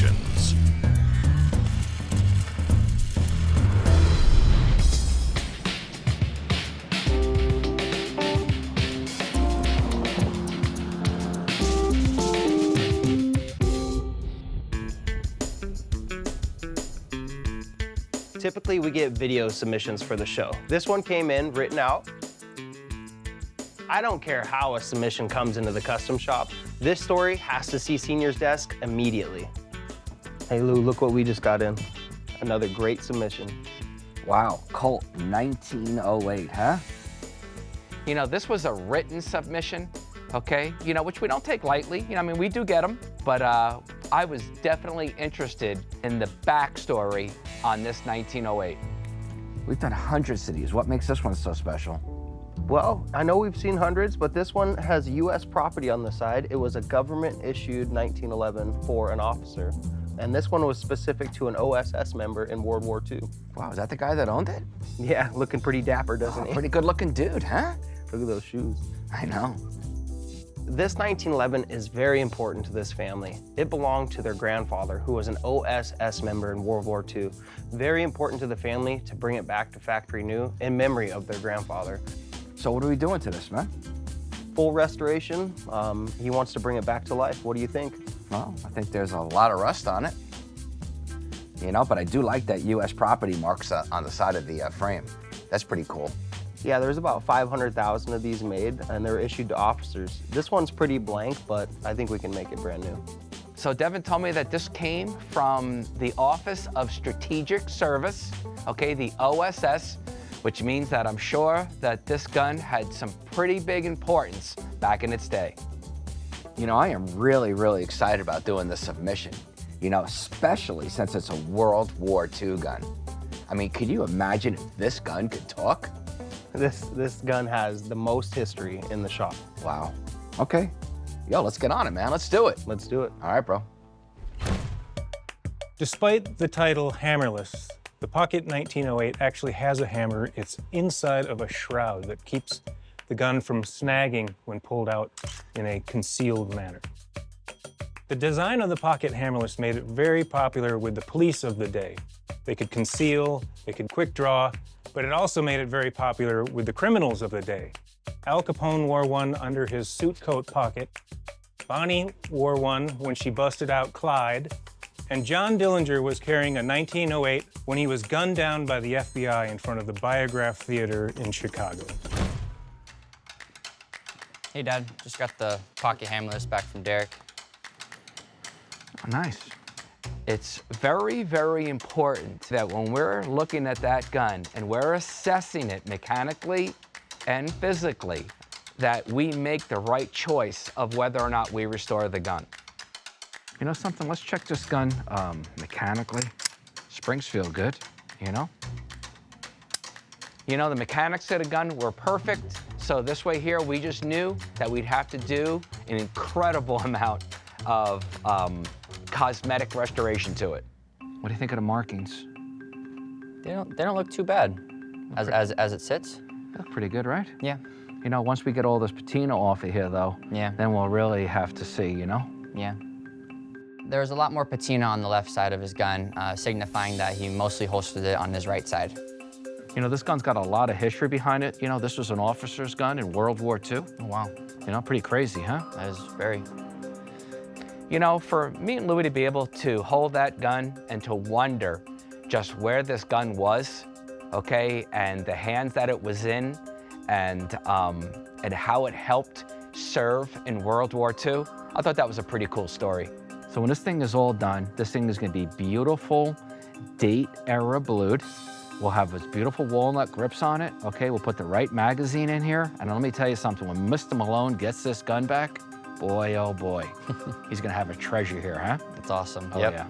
submissions. Typically, we get video submissions for the show. This one came in, written out. I don't care how a submission comes into the custom shop. This story has to see Senior's desk immediately. Hey, Lou, look what we just got in. Another great submission. Wow, Colt 1908, huh? You know, this was a written submission, okay? You know, which we don't take lightly. You know, I mean, we do get them, but I was definitely interested in the backstory on this 1908. We've done hundreds of these. What makes this one so special? Well, I know we've seen hundreds, but this one has U.S. property on the side. It was a government-issued 1911 for an officer. And this one was specific to an OSS member in World War II. Wow, is that the guy that owned it? Yeah, looking pretty dapper, doesn't he? Pretty good-looking dude, huh? Look at those shoes. I know. This 1911 is very important to this family. It belonged to their grandfather, who was an OSS member in World War II. Very important to the family to bring it back to factory new in memory of their grandfather. So what are we doing to this, man? Full restoration. He wants to bring it back to life. What do you think? Well, I think there's a lot of rust on it. You know, but I do like that U.S. property marks on the side of the frame. That's pretty cool. Yeah, there's about 500,000 of these made, and they're issued to officers. This one's pretty blank, but I think we can make it brand new. So Devin told me that this came from the Office of Strategic Service, okay, the OSS, which means that I'm sure that this gun had some pretty big importance back in its day. You know, I am really, really excited about doing this submission, you know, especially since it's a World War II gun. I mean, could you imagine if this gun could talk? This gun has the most history in the shop. Wow. Okay. Yo, let's get on it, man. Let's do it. Let's do it. All right, bro. Despite the title Hammerless, the Pocket 1908 actually has a hammer. It's inside of a shroud that keeps the gun from snagging when pulled out in a concealed manner. The design of the Pocket Hammerless made it very popular with the police of the day. They could conceal, they could quick draw, but it also made it very popular with the criminals of the day. Al Capone wore one under his suit coat pocket. Bonnie wore one when she busted out Clyde. And John Dillinger was carrying a 1908 when he was gunned down by the FBI in front of the Biograph Theater in Chicago. Hey, Dad, just got the Pocket Hammerless back from Derek. Oh, nice. It's very, very important that when we're looking at that gun and we're assessing it mechanically and physically, that we make the right choice of whether or not we restore the gun. You know something? Let's check this gun mechanically. Springs feel good, you know? You know, the mechanics of the gun were perfect, so this way here, we just knew that we'd have to do an incredible amount of cosmetic restoration to it. What do you think of the markings? They don't look too bad as it sits. They look pretty good, right? Yeah. You know, once we get all this patina off of here, though, Yeah. then we'll really have to see, you know? Yeah. There's a lot more patina on the left side of his gun, signifying that he mostly holstered it on his right side. You know, this gun's got a lot of history behind it. You know, this was an officer's gun in World War II. Oh, wow. You know, pretty crazy, huh? That is very... You know, for me and Louis to be able to hold that gun and to wonder just where this gun was, okay, and the hands that it was in, and how it helped serve in World War II, I thought that was a pretty cool story. So when this thing is all done, this thing is gonna be beautiful, date era blued. We'll have those beautiful walnut grips on it, okay? We'll put the right magazine in here. And let me tell you something, when Mr. Malone gets this gun back, boy, oh boy, he's gonna have a treasure here, huh? That's awesome. Oh, Yep. yeah.